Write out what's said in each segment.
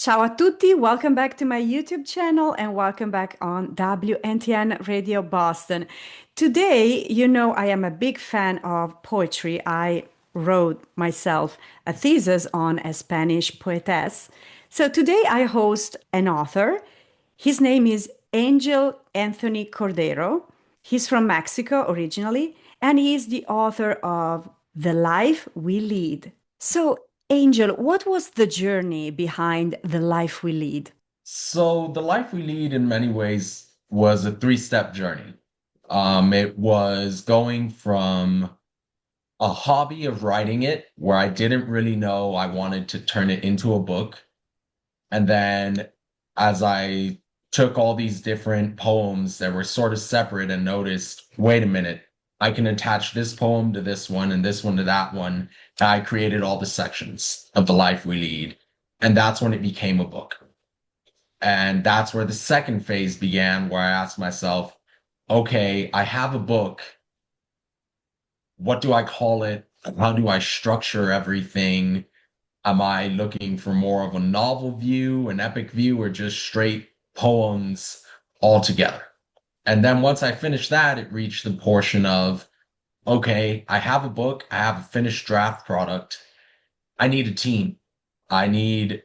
Ciao a tutti, welcome back to my YouTube channel and welcome back on WNTN Radio Boston. Today, I am a big fan of poetry. I wrote myself a thesis on a Spanish poetess. So today I host an author. His name is Angel Anthony Cordero. He's from Mexico originally, and he is the author of The Life We Lead. So, Angel, what was the journey behind The Life We Lead? So the life we lead in many ways was a three-step journey. It was going from a hobby of writing it, where I didn't really know I wanted to turn it into a book. And then as I took all these different poems that were sort of separate and noticed, wait a minute, I can attach this poem to this one and this one to that one. And I created all the sections of the life we lead. And that's when it became a book. And that's where the second phase began, where I asked myself, okay, I have a book. What do I call it? How do I structure everything? Am I looking for more of a novel view, an epic view, or just straight poems altogether? And then once I finished that, it reached the portion of, okay, I have a book, I have a finished draft product. I need a team. I need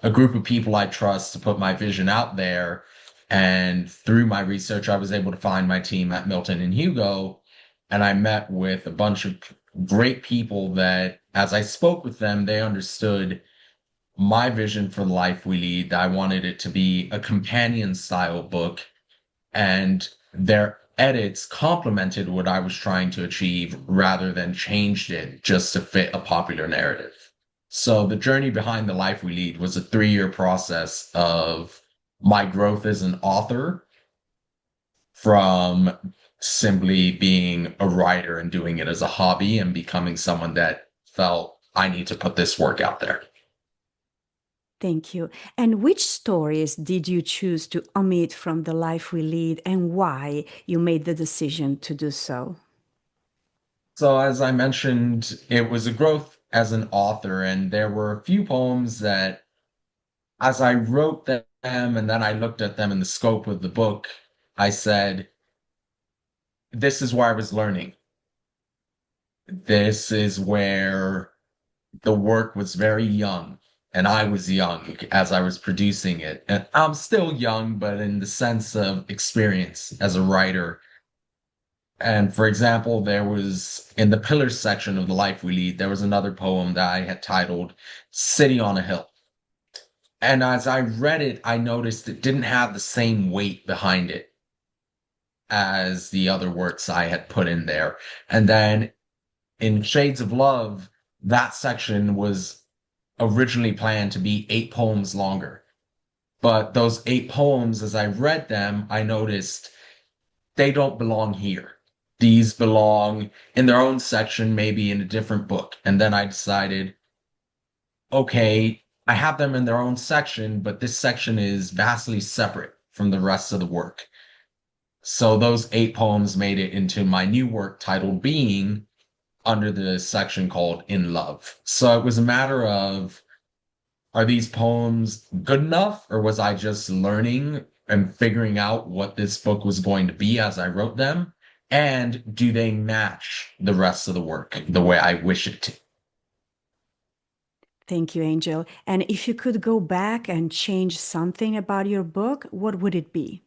a group of people I trust to put my vision out there. And through my research, I was able to find my team at Milton and Hugo. And I met with a bunch of great people that, as I spoke with them, they understood my vision for the life we lead. I wanted it to be a companion style book, and their edits complemented what I was trying to achieve rather than changed it just to fit a popular narrative. So the journey behind the life we lead was a 3-year process of my growth as an author, from simply being a writer and doing it as a hobby and becoming someone that felt I need to put this work out there. Thank you. And which stories did you choose to omit from The Life We Lead and why you made the decision to do so? So as I mentioned, it was a growth as an author, and there were a few poems that as I wrote them and then I looked at them in the scope of the book, I said, this is where I was learning. This is where the work was very young, and I was young as I was producing it. And I'm still young, but in the sense of experience as a writer. And for example, there was in the Pillars section of The Life We Lead, there was another poem that I had titled City on a Hill. And as I read it, I noticed it didn't have the same weight behind it as the other works I had put in there. And then in Shades of Love, that section was originally planned to be 8 poems longer. But those 8 poems, as I read them, I noticed they don't belong here. These belong in their own section, maybe in a different book. And then I decided, okay, I have them in their own section, but this section is vastly separate from the rest of the work. So those 8 poems made it into my new work titled Being, under the section called In Love. So it was a matter of, are these poems good enough, or was I just learning and figuring out what this book was going to be as I wrote them? And do they match the rest of the work the way I wish it to? Thank you, Angel. And if you could go back and change something about your book, what would it be?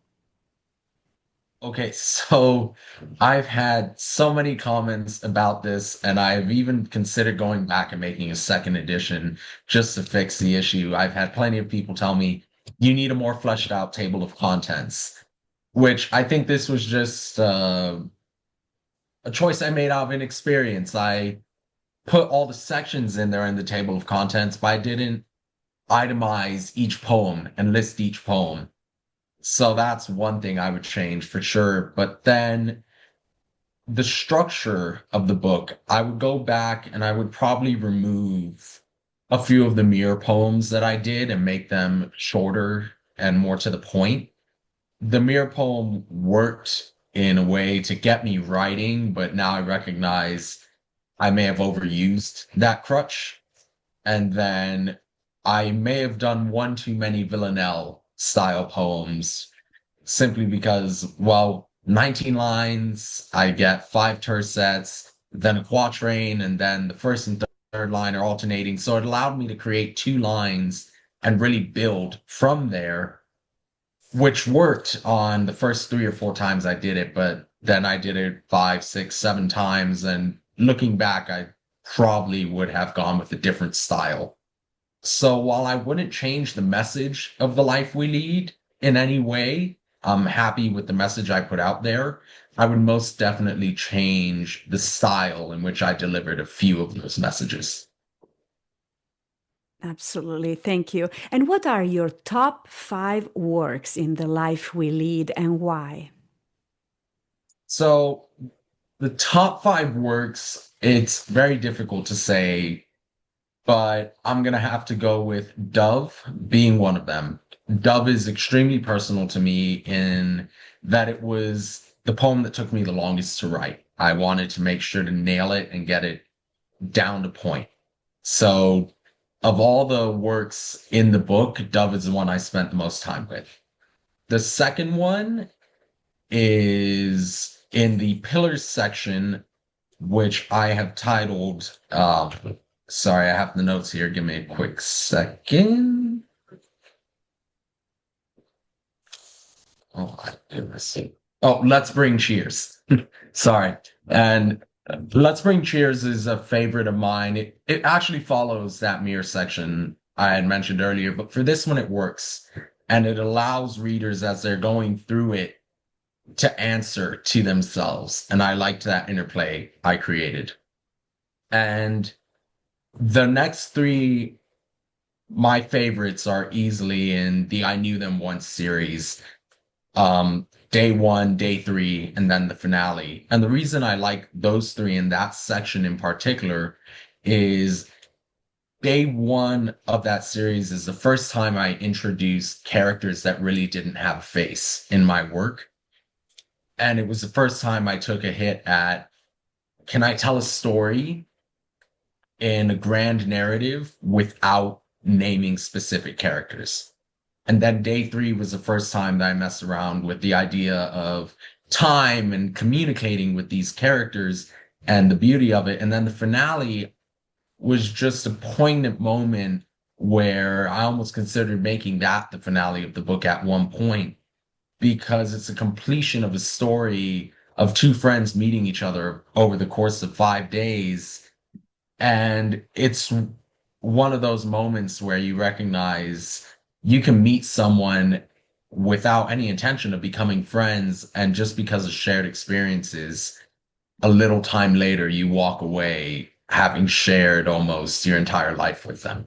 Okay, so I've had so many comments about this, and I've even considered going back and making a second edition just to fix the issue. I've had plenty of people tell me you need a more fleshed out table of contents, which I think this was just a choice I made out of inexperience. I put all the sections in there in the table of contents, but I didn't itemize each poem and list each poem. So that's one thing I would change for sure. But then the structure of the book, I would go back and I would probably remove a few of the mirror poems that I did and make them shorter and more to the point. The mirror poem worked in a way to get me writing, but now I recognize I may have overused that crutch. And then I may have done one too many Villanelle style poems simply because, well, 19 lines, I get five tercets, then a quatrain, and then the first and third line are alternating. So it allowed me to create two lines and really build from there, which worked on the first three or four times I did it, but then I did it five, six, seven times. And looking back, I probably would have gone with a different style. So while I wouldn't change the message of the life we lead in any way, I'm happy with the message I put out there. I would most definitely change the style in which I delivered a few of those messages. Absolutely. Thank you. And what are your top five works in the life we lead and why? So the top five works, it's very difficult to say, but I'm gonna have to go with Dove being one of them. Dove is extremely personal to me in that it was the poem that took me the longest to write. I wanted to make sure to nail it and get it down to point. So, of all the works in the book, Dove is the one I spent the most time with. The second one is in the Pillars section, which I have titled, sorry, I have the notes here. Give me a quick second. Oh, I did this. Oh, Let's Bring Cheers. Sorry. And Let's Bring Cheers is a favorite of mine. It actually follows that mirror section I had mentioned earlier, but for this one, it works. And it allows readers as they're going through it to answer to themselves. And I liked that interplay I created. And the next three, my favorites are easily in the I Knew Them Once series. Day one, day three, and then the finale. And the reason I like those three in that section in particular is day one of that series is the first time I introduced characters that really didn't have a face in my work. And it was the first time I took a hit at, can I tell a story in a grand narrative without naming specific characters? And then day three was the first time that I messed around with the idea of time and communicating with these characters and the beauty of it. And then the finale was just a poignant moment where I almost considered making that the finale of the book at one point because it's a completion of a story of two friends meeting each other over the course of 5 days. And it's one of those moments where you recognize you can meet someone without any intention of becoming friends. And just because of shared experiences, a little time later, you walk away having shared almost your entire life with them.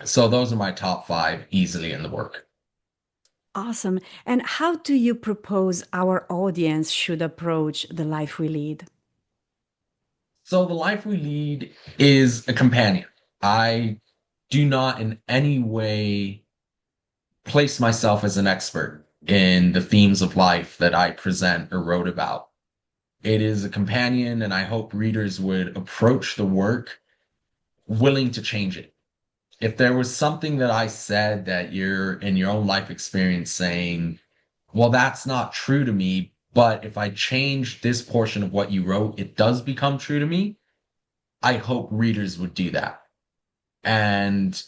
So those are my top five easily in the work. Awesome. And how do you propose our audience should approach the life we lead? So the life we lead is a companion. I do not in any way place myself as an expert in the themes of life that I present or wrote about. It is a companion, and I hope readers would approach the work willing to change it. If there was something that I said that you're in your own life experience saying, well, that's not true to me, but if I change this portion of what you wrote, it does become true to me, I hope readers would do that. And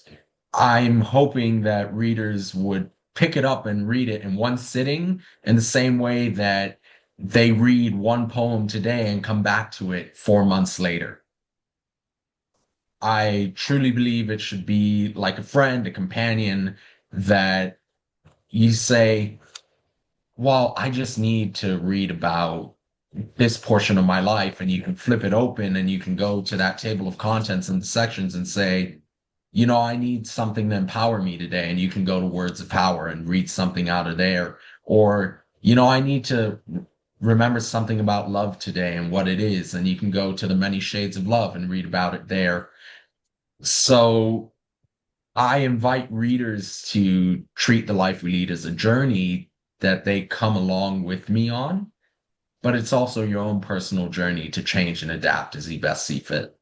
I'm hoping that readers would pick it up and read it in one sitting in the same way that they read one poem today and come back to it 4 months later. I truly believe it should be like a friend, a companion that you say, well, I just need to read about this portion of my life, and you can flip it open and you can go to that table of contents and the sections and say, I need something to empower me today. And you can go to Words of Power and read something out of there. Or, I need to remember something about love today and what it is. And you can go to the Many Shades of Love and read about it there. So I invite readers to treat the life we lead as a journey that they come along with me on, but it's also your own personal journey to change and adapt as you best see fit.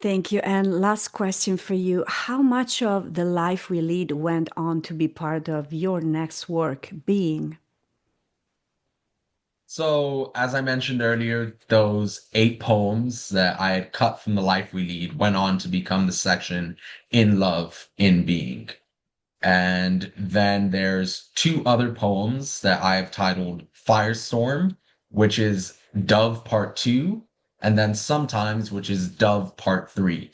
Thank you. And last question for you. How much of the life we lead went on to be part of your next work, Being? So, as I mentioned earlier, those 8 poems that I had cut from The Life We Lead went on to become the section In Love, in Being. And then there's 2 other poems that I've titled Firestorm, which is Dove Part 2, and then Sometimes, which is Dove Part 3.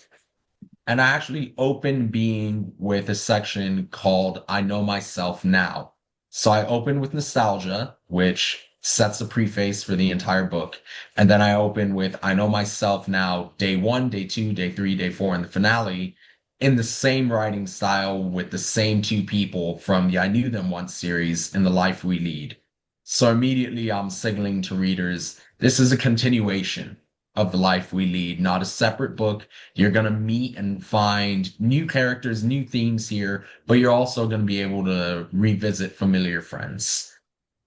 And I actually open Being with a section called I Know Myself Now. So I open with nostalgia, which sets a preface for the entire book. And then I open with I Know Myself Now, day 1, day 2, day 3, day 4, and the finale in the same writing style with the same 2 people from the I Knew Them Once series in The Life We Lead. So immediately I'm signaling to readers, this is a continuation of The Life We Lead, not a separate book. You're going to meet and find new characters, new themes here, but you're also going to be able to revisit familiar friends.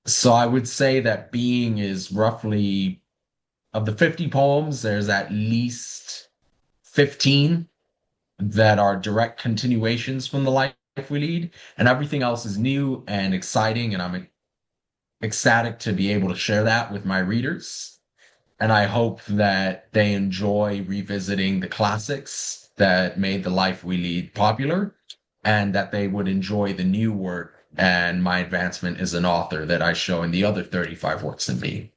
So I would say that Being is roughly, of the 50 poems, there's at least 15 that are direct continuations from The Life We Lead, and everything else is new and exciting, and I'm ecstatic to be able to share that with my readers. And I hope that they enjoy revisiting the classics that made The Life We Lead popular, and that they would enjoy the new work and my advancement as an author that I show in the other 35 works in me.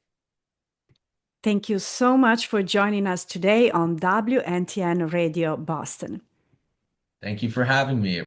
Thank you so much for joining us today on WNTN Radio Boston. Thank you for having me.